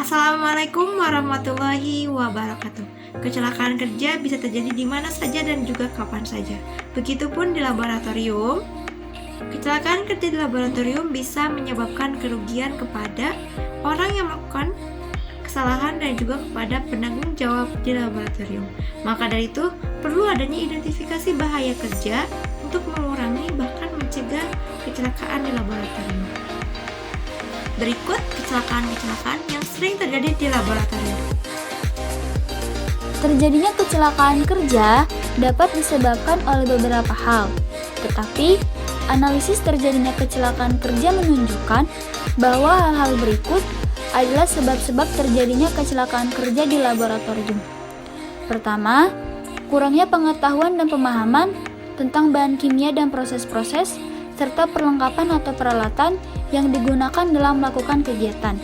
Assalamualaikum warahmatullahi wabarakatuh. Kecelakaan kerja bisa terjadi di mana saja dan juga kapan saja. Begitupun di laboratorium. Kecelakaan kerja di laboratorium bisa menyebabkan kerugian kepada orang yang melakukan kesalahan dan juga kepada penanggung jawab di laboratorium. Maka dari itu, perlu adanya identifikasi bahaya kerja untuk mengurangi bahkan mencegah kecelakaan di laboratorium. Berikut kecelakaan-kecelakaan yang sering terjadi di laboratorium. Terjadinya kecelakaan kerja dapat disebabkan oleh beberapa hal, tetapi analisis terjadinya kecelakaan kerja menunjukkan bahwa hal-hal berikut adalah sebab-sebab terjadinya kecelakaan kerja di laboratorium. Pertama, kurangnya pengetahuan dan pemahaman tentang bahan kimia dan proses-proses, serta perlengkapan atau peralatan yang digunakan dalam melakukan kegiatan.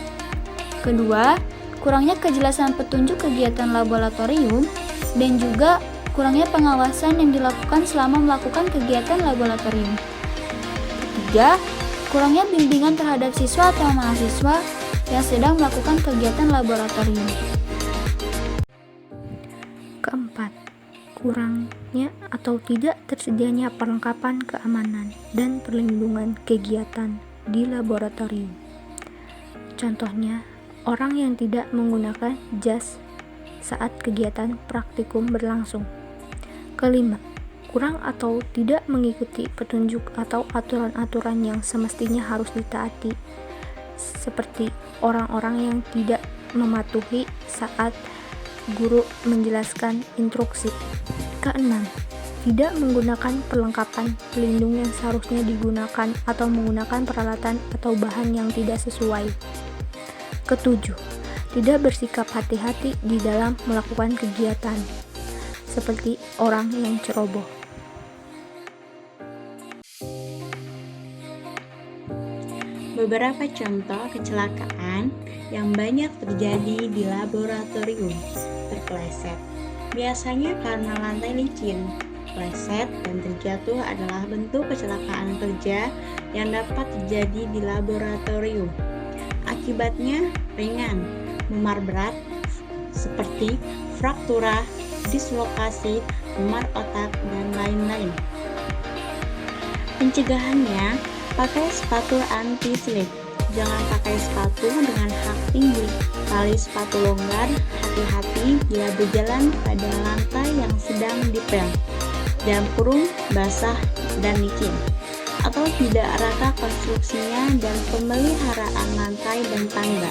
Kedua, kurangnya kejelasan petunjuk kegiatan laboratorium dan juga kurangnya pengawasan yang dilakukan selama melakukan kegiatan laboratorium. Ketiga, kurangnya bimbingan terhadap siswa atau mahasiswa yang sedang melakukan kegiatan laboratorium. Keempat, kurangnya atau tidak tersedianya perlengkapan keamanan dan perlindungan kegiatan di laboratorium. Contohnya, orang yang tidak menggunakan jas saat kegiatan praktikum berlangsung. Kelima, kurang atau tidak mengikuti petunjuk atau aturan-aturan yang semestinya harus ditaati, seperti orang-orang yang tidak mematuhi saat guru menjelaskan instruksi. Keenam, tidak menggunakan perlengkapan pelindung yang seharusnya digunakan atau menggunakan peralatan atau bahan yang tidak sesuai. Ketujuh, tidak bersikap hati-hati di dalam melakukan kegiatan, seperti orang yang ceroboh. Beberapa contoh kecelakaan yang banyak terjadi di laboratorium. Terpeleset. Biasanya karena lantai licin. Pleset dan terjatuh adalah bentuk kecelakaan kerja yang dapat terjadi di laboratorium. Akibatnya ringan, memar berat seperti fraktura, dislokasi, memar otak, dan lain-lain. Pencegahannya, pakai sepatu anti-slip. Jangan pakai sepatu dengan hak tinggi. Tali sepatu longgar, hati-hati bila berjalan pada lantai yang sedang dipel. Jam kurung, basah, dan licin. Atau tidak rata konstruksinya dan pemeliharaan lantai dan tangga.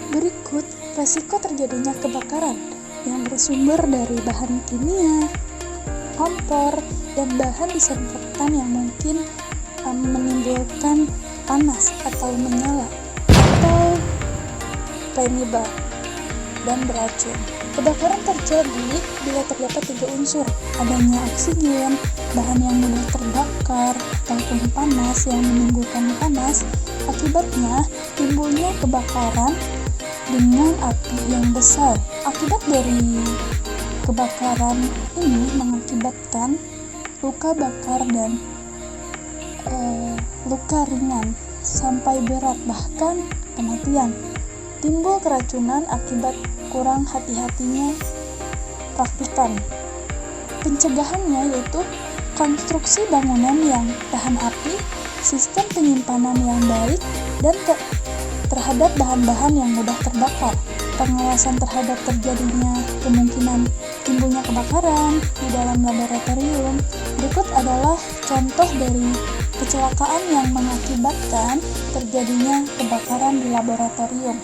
Berikut resiko terjadinya kebakaran yang bersumber dari bahan kimia, kompor, dan bahan disinfektan yang mungkin menimbulkan panas atau menyala atau flammable dan beracun. Kebakaran terjadi bila terdapat 3 unsur, adanya oksigen, bahan yang mudah terbakar, ataupun panas yang menimbulkan panas. Akibatnya timbulnya kebakaran dengan api yang besar. Akibat dari kebakaran ini mengakibatkan luka bakar dan luka ringan sampai berat, bahkan kematian. Timbul keracunan akibat kurang hati-hatinya praktikan. Pencegahannya yaitu konstruksi bangunan yang tahan api, sistem penyimpanan yang baik, dan terhadap bahan-bahan yang mudah terbakar. Pengawasan terhadap terjadinya kemungkinan timbulnya kebakaran di dalam laboratorium. Berikut adalah contoh dari kecelakaan yang mengakibatkan terjadinya kebakaran di laboratorium.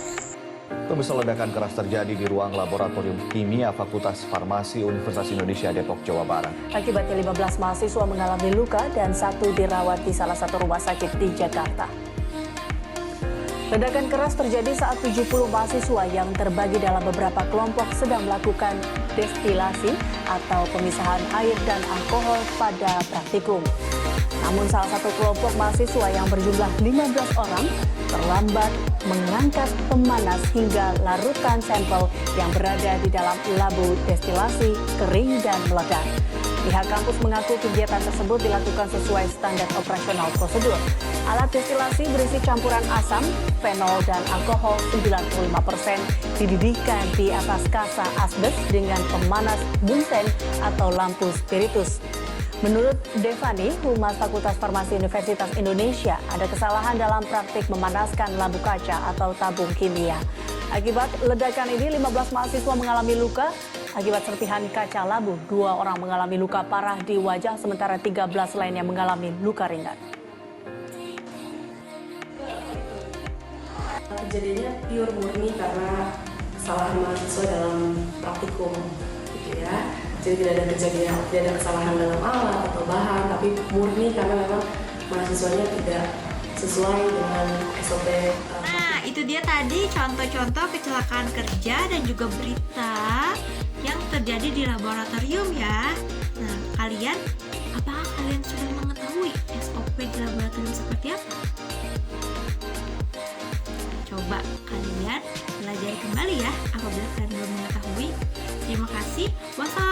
Pemirsa, ledakan keras terjadi di ruang laboratorium kimia Fakultas Farmasi Universitas Indonesia Depok, Jawa Barat. Akibatnya 15 mahasiswa mengalami luka dan 1 dirawat di salah satu rumah sakit di Jakarta. Ledakan keras terjadi saat 70 mahasiswa yang terbagi dalam beberapa kelompok sedang melakukan destilasi atau pemisahan air dan alkohol pada praktikum. Namun salah satu kelompok mahasiswa yang berjumlah 15 orang terlambat mengangkat pemanas hingga larutan sampel yang berada di dalam labu destilasi kering dan meledak. Pihak kampus mengaku kegiatan tersebut dilakukan sesuai standar operasional prosedur. Alat destilasi berisi campuran asam, fenol, dan alkohol 95% dididihkan di atas kasa asbes dengan pemanas bunsen atau lampu spiritus. Menurut Devani, Humas Fakultas Farmasi Universitas Indonesia, ada kesalahan dalam praktik memanaskan lampu kaca atau tabung kimia. Akibat ledakan ini, 15 mahasiswa mengalami luka. Akibat serpihan kaca labu, 2 orang mengalami luka parah di wajah, sementara 13 lainnya mengalami luka ringan. Kejadiannya pure murni karena kesalahan mahasiswa dalam praktikum, gitu ya. Jadi tidak ada kejadian, tidak ada kesalahan dalam alat atau bahan, tapi murni karena memang mahasiswanya tidak sesuai dengan SOP. Nah, itu dia tadi contoh-contoh kecelakaan kerja dan juga berita yang terjadi di laboratorium ya. Nah, apakah kalian sudah mengetahui SOP di laboratorium seperti apa? Coba kalian pelajari kembali ya apabila kalian belum mengetahui. Terima kasih. Wassalamualaikum.